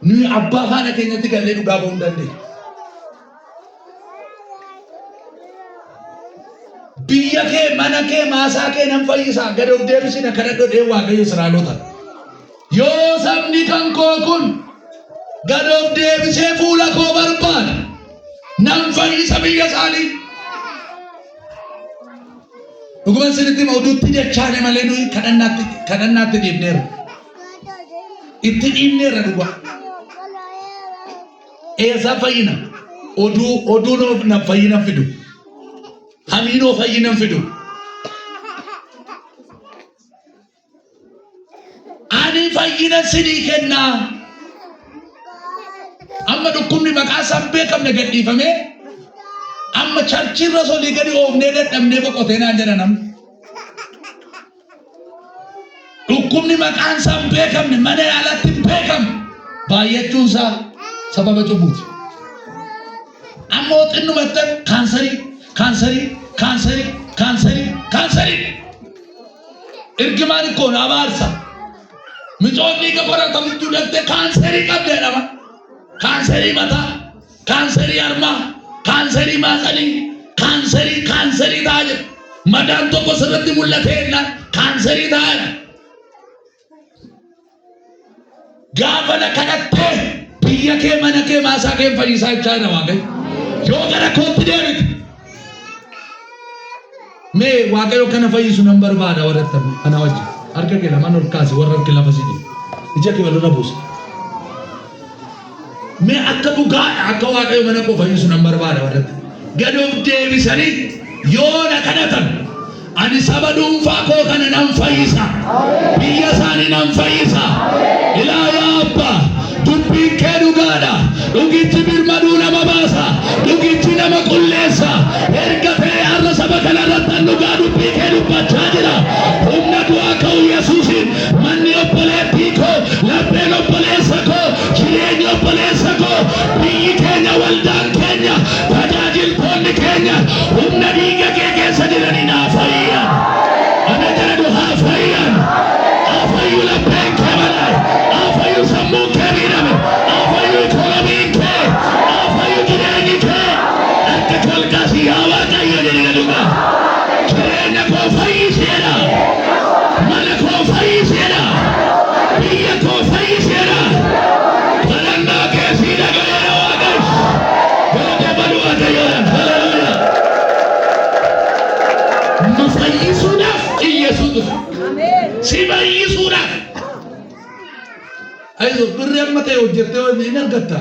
S1: Nuyi abbaa faana keenyatti gallee dhugaa ba'uu hin dandeenye. Biyya kee, mana kee, maasaa kee nan fayyisaa gadoof deebisina kadhadhoo dhee waaqayyo Israa'eloota. Yoo sabni kan koo kun gadoof deebisee fuula koo barbaada nan fayyisa biyya isaanii. Dhuguma isinitti hima oduutti jechaane malee nuyi kadhannaatti dhiibneerra. Itti dhiibneerra dhugaa. Eessaa fayyina? Oduu na fayyina fidu. Hamiinoo fayyinan fidu. Ani fayyina sinii kennaa. Amma dhukkubni maqaa isaan beekamne gadhiifamee amma charchirra solii gadi oofnee dadhabnee boqotee naan jedha namni. Dhukkubni maqaan isaan beekamne mana yaalatti hin beekamne baay'achuun isaa sababa cubbuuti. Amma xinnumatti kaansarii. Irgimaan ikkoon abaarsa. Micoonni qoratamutti dhatte kaansarii qabdee dhaba. Kaansarii mataa, kaansarii harmaa, kaansarii maasanii, kaansarii ta'a jedha. Madaan tokko sirratti mul'atee jennaan kaansarii ta'a jedha. Gaafa na kadhattee biyya kee, mana kee, maasaa kee fayyisaa jechaa jira Waaqayyo. Yoo gara kootti deebite. Mee waaqayyo kana fayyisu nan barbaada warra kana wajjin harka kee lamaan ol kaasi warra harka lafa sidii ija kee bal'oona buusa. mee akka dhugaa akka waaqayyo mana koo fayyisu nan barbaada wadatti gad of deebisanii yoona kadhatan ani saba dhuunfaa koo kana nan fayyisa biyya isaanii nan fayyisa ilaa yaa abbaa dubbiin kee dhugaadha dhugichi birmaduu nama baasa dhugichi nama qulleessa erga ta'e har'a saba kanarratti dhugaa dubbii kee dubbachaa jira humna du'aa ka'u Yesuusiin manni obboleettii koo lapheen obboleessa koo jireenyi obboleessa koo biyyi keenya waldaan keenya tajaajiltoonni keenya humna dhiiga kee keessa jiranii naa fayyan ana jedhu haa fayyan haa fayyu lapheen kee badhaa'e haa fayyu sammuun kee miidhame haa fayyu ikoonomiin kee haa fayyu jireenyi kee akka kolkaasii yaa Waaqayyo jedhina dhugaa jireenya koo fayyiseera mana koo fayyiseera biyya koo fayyiseera kadhannaa keessii dhaga'eera Waaqayyo galata baduu Waaqayyoodhaan haleluuyaa nu fayyisuudhaaf Iyyasuus dhufe si fayyisuudhaaf ayizoo birrii amma ta'e hojjettee hin argatta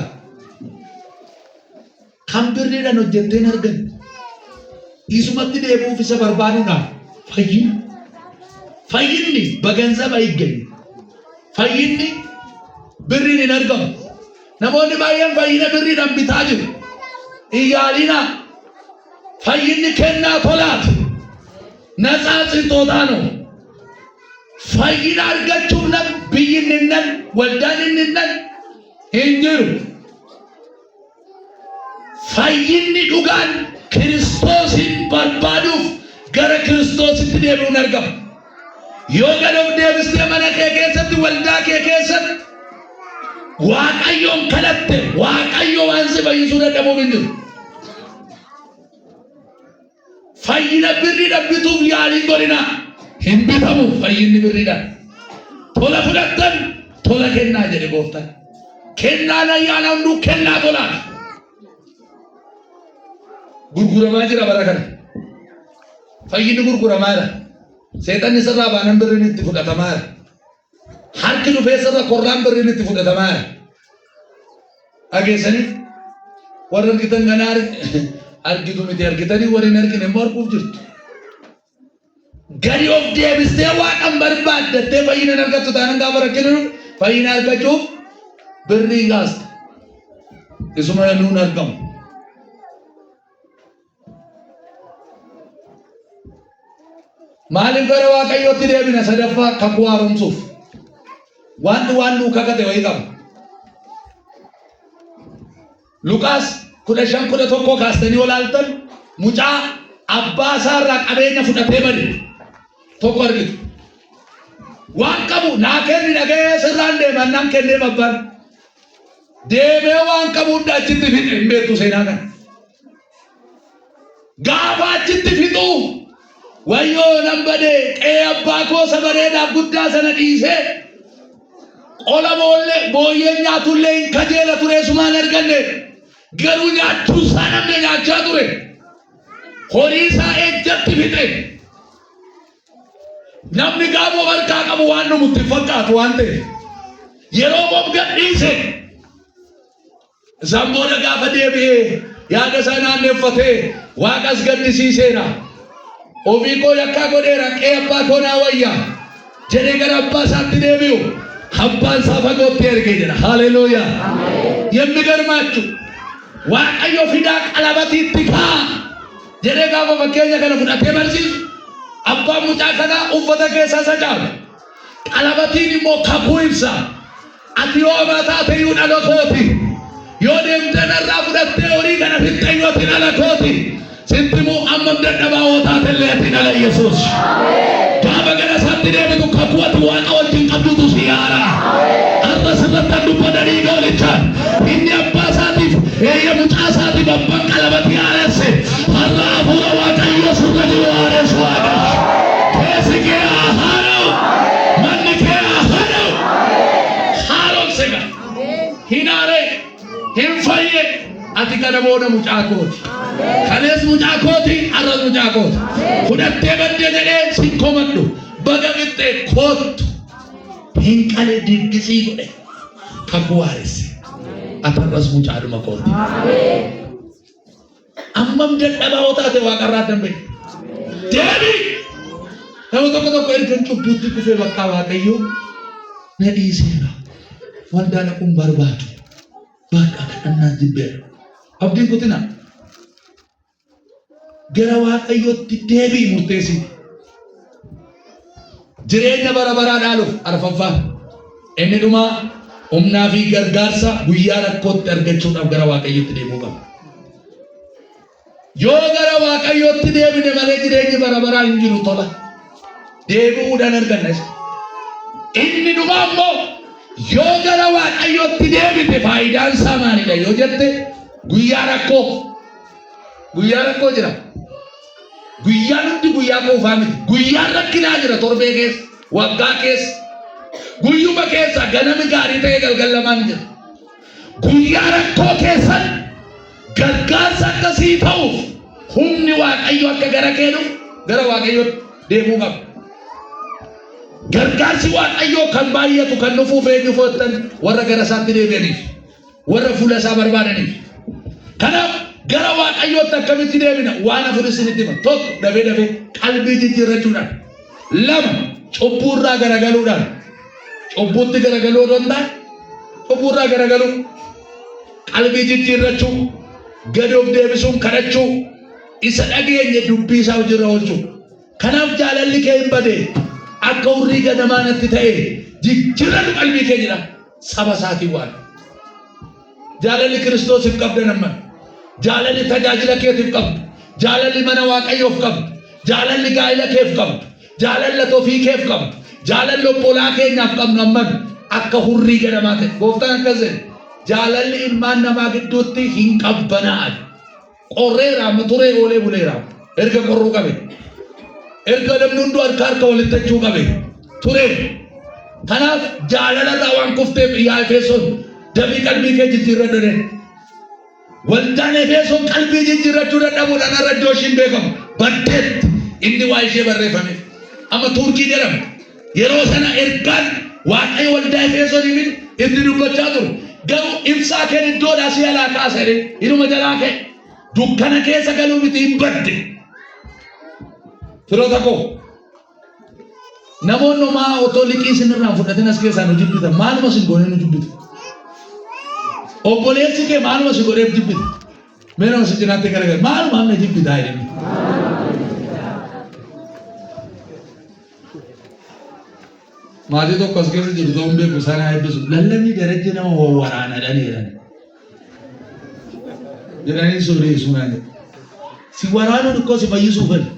S1: kan birriidhaan hojjettee hin arganne isumatti deebi'uuf isa barbaaduudhaaf fayyinni በገንዘብ አይገኝም fayyinni birriin hin argamu namoonni baay'een fayyina birriidhaan bitaa jiru iyyaalina fayyinni kennaa tolaati natsaa sixootaa ነው fayyina argachuuf nam biyyin hinnan waldaan hinnan hin jiru fayyinni dhugaan Kiristoosin barbaaduuf gara Kiristoositti deebi'uun argama yoo gad of deebistee mana kee keessatti waldaa kee keessatti Waaqayyoon kadhatte Waaqayyo waan si fayyisuu dadhabuuf hin jiru fayyina birriidhaan bituuf yaaliin godhina hin bitamu fayyinni birriidhaan tola fudhattan tola kennaa jedhe gooftaan kennaan ayyaana hunduu kennaa tolaati gurguramaa jira bara kana fayyinni gurguramaa jira seexanni sirraa baanan birriin itti fudhatamaa jira harki dhufee sirra korraan birriin itti fudhatamaa jira dhageessanii warra argitan ganaa argitu miti argitanii warri hin argine immoo arguuf jirtu gadi of deebistee waaqan barbaaddattee fayyina argattu taanan gaafa rakkinu fayyina argachuuf birrii gaasta isuma nuun argamu maaliif gara Waaqayyootti deebina sadaffaa kakuu haaromsuuf waan nuu kakate wayii qaba Luqaas 15:11 kaastanii olaaltan mucaa abbaa isaarraa qabeenya fudhatee bade tokko argitu waan qabu naa kenni dhaga'ee sirraan deeman nan kennee abbaan deemee waan qabu hunda achitti fixe hin beektu seenaa kana gaafa achitti fixu wayyoo nan bade qe'ee abbaa koo sabareedhaaf guddaa sana dhiisee qola booyyee nyaatullee hin kajeela ture sumaan arganne garuu nyaachuu isaa namni nyaachaa ture horii isaa ejjatti fixe namni gaafa harkaa qabu waan numutti fakkaatu waan ta'eef yeroo bobgad dhiise isaan booda gaafa deebi'ee yaada isaa naanneeffatee waaqas gaddisiiseera ofii koo yakkaa godheera qe'ee abbaa koo naa wayya jedhee gara abbaa isaatti deebi'u abbaan isaa fagootti ergee jedha haleluuyaa የሚገርማችሁ Waaqayyo fidaa qalabatiitti kaa jedhee gaafa fakkeenya kana fudhatee barsiisu abbaan mucaa kanaa uffata keessa isa caalu qalabatiin immoo kakuu ibsa ati yoo mataa ta'uu dhala kooti yoo deemtee narraa fudhattee horii kana fixxeenyooti dhala kooti sitti immoo amma dadhabaa yoo taatellee ati dhala Yesuus gaafa gara isaatti deebitu kakuu ati waaqa wajjin qabdutu si yaara har'a sirratti dubbatanii goolichaan inni abbaa isaatiif eeyya mucaa isaatiif abbaan qalabatii haaresse har'a hafuura Waaqayyo sirra jiru haaressu waaqa keessi kee haa haara'u manni kee haa haara'u haaromsega hin haare hin fayye ati kana booda mucaa kooti kalees mucaa kooti har'as mucaa kooti fudhattee badde jedhee si komadhu baga qixxee koottu hin qale diggisii godhe kakuu haaresse atarras mucaadhuma kooti. Ammam dadhabaa taate waaqarraa dambe. Deebii nama tokko ergan cubbuutti kufee bakka Waaqayyoo na dhiiseera. Waldaan kun barbaadu bakka kadhannaa jibbeera. Abdiin kutina gara Waaqayyootti deebii murteessi. Jireenya bara baraa dhaaluuf arfaffaa inni dhumaa humnaa fi gargaarsa guyyaa rakkootti argachuudhaaf gara Waaqayyootti deemuu qaba. Yoo gara Waaqayyootti deebine malee jireenyi bara baraa hin jiru tola. Deebi'uudhaan arganna. Inni dhumaa immoo yoo gara Waaqayyootti deebite faayidaan isaa maalidha yoo jette guyyaa rakkoo jira. Guyyaan hundi guyyaa qoofaa miti. Guyyaan rakkinaa jira torbee keessa, waggaa keessa. Guyyuma keessa ganami gaarii ta'e galgal lamaan jira. Guyyaa rakkoo keessan gargaarsa akkasii ta'uuf humni Waaqayyo akka gara kennuuf gara Waaqayyootti deemuu qaba. Gargaarsi Waaqayyoo kan baay'atu kan nufuuf eenyufoottan warra gara isaatti deebi'aniif, warra fuula isaa barbaadaniif. Kanaaf gara Waaqayyootti akkamitti deebina? Waan afur isinitti hima. Tokko dafee qalbii jijjiirrachuudhaan. Lama cubbuurraa garagaluudhaan. Cubbuutti garagaluu danda'an cubbuurraa garagaluu. Qalbii jijjiirrachuu. Gad of deebisuun kadhachuu. Isa dhageenye dubbii isaa hojiirra oolchuu. Kanaaf jaalalli kee hin badee akka hurrii ganamaa natti ta'e jijjiirratu qalbii kee jira saba isaatii waan. Jaalalli Kiristoosiif qabdan amma. Jaalalli tajaajila keetiif qabdu. Jaalalli mana Waaqayyoof qabdu. Jaalalli gaa'ila keef qabdu. Jaalalli ofii keef qabdu. Jaalalli obbolaa keenyaaf qabnu amman akka hurrii ganamaa ta'e. Gooftaan akkas jedhe jaalalli ilmaan namaa gidduutti hin qabbanaa'an. Qorreeraam turee oolee buleeraam. Erga qorruu qabe. Erga namni hunduu harka walittachuu qabe. Turee. Kanaaf jaalalarraa waan kufteef yaa Efesoon dafii qalbii kee jijjiirradhu jedhe. Waldaan Efesoon qalbii jijjiirrachuu dadhabuudhaan irra iddoo ishiin beekamu baddeetti inni waa ishee barreeffame. Amma Turkii jedhama. Yeroo sana ergaan Waaqayyo waldaa Efesooniif itti dubbachaa ture. Garuu ibsaa kee iddoodhaa si alaa kaasa jedhee inuma jalaa kee dukkana keessa galuu miti hin badde. Firoota koo namoonni homaa otoo liqii isinirraa fudhatin as keessaa nu jibbitan maaluma isin goonee nu jibbitu. Obboleessi kee maaluma si godheef jibbita. Mee nama si cinaatti garagalu maaluma amma jibbitaa jedhanii. Maatii tokko as keessa jiru ta'uun beeku sana eebbisu lallabni darajji nama waraanaadhaan jedhanii sooreessu naan jedhu. Si waraanuu dhikkoo si fayyisuu fedha.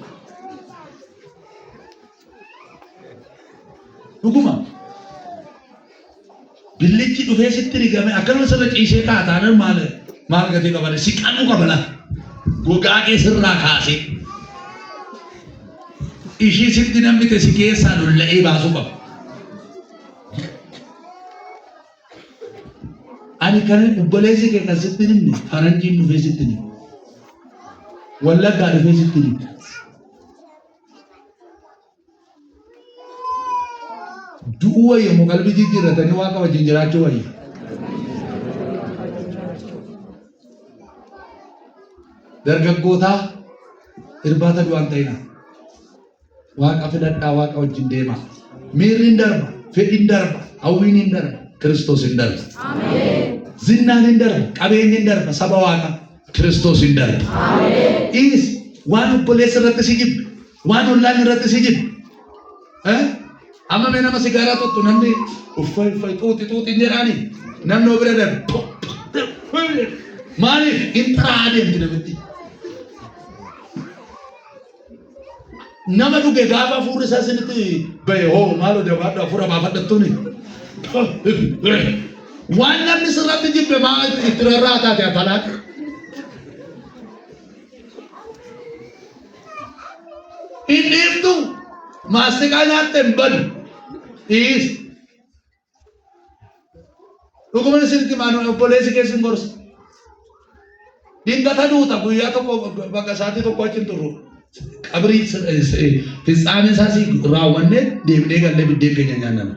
S1: Dhuguma. Billichi dhufee sitti rigame akkanuma sirra ciisee kaataanan maal gatii qabale si qanuu qabala. Gogaa kee sirraa kaasee. Ishii sitti namni ta'e si keessaa lolla'ee baasuu qaba. Ani kan obboleessi kee kan sitti himne faranjiin dhufee sitti himne. Wallaggaa dhufee sitti himne. Du'uu wayyamu qalbii jijjiirratanii Waaqa wajjin jiraachuu wayya. Dargaggootaa irbaata du'aan ta'ina. Waaqa filadhaa Waaqa wajjin deema. Miirri hin darba, fedhiin darba, hawwiin hin darba, Kiristoos hin darba. Zinnaan hin darba, qabeenyi hin darba, saba Waaqa Kiristoos hin darba. Is waan obboleessa irratti si jibbe, waan ollaan irratti si jibbe. Amma mee nama sigaaraa tuttu namni uffay xuuxi jedhaani namni obira darbe. Maaliif hin xaraa deemti namitti. Nama dhuge gaafa hafuurri isaa isinitti bahe hoo maaloo dabaadhu hafuura baafadhattuuni. Waan namni sirratti jibbe maa itti rarraa taate atalaan. Hin dhiiftu maastiqaa nyaatte hin badu. Dhuguma isinitti maanu obboleessi keessa hin gorsa. Dingata duuta guyyaa tokko bakka isaatii tokko achi hin turru. Qabrii fixaanii isaas raawwannee deemnee gallee biddeen keenya nyaannama.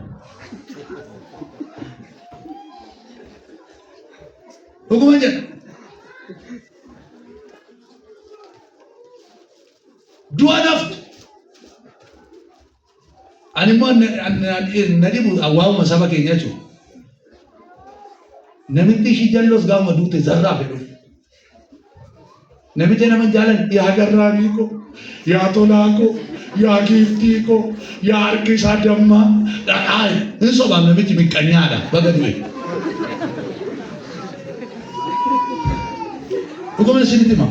S1: Dhuguma jedha. Du'a naftu. Ani immoo na dhibu waa'uma saba keenya jechuudha. Namitti ishii jalloos gaafuma duute zarraa fedhu. Namicha nama jaalan yaa garraamii ko, yaa tolaa ko, yaa giiftii ko, yaa harki isaa dammaa dhaqaa hin sobaan namichi miqqanyaadha baga du'e. Dhuguma isinitti hima.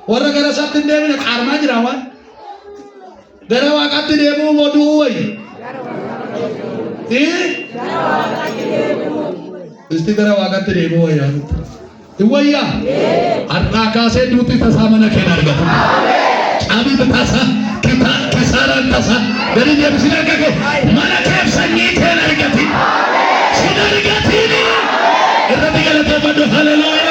S1: Warra gara isaatti hin deemine qaarmaa jira waan. Gara waaqaatti deemuu moo du'uu wayyi? Isti gara waaqaatti deemuu wayyaa nuti. Iwayya har'aa kaasee duuti tasaa mana kee argatu. Cabii tasaa kisaaraan tasaa gadi deebisee argate mana kee sanyii kee argati. Sin argatiin irratti galateeffadhu haleluuyaa.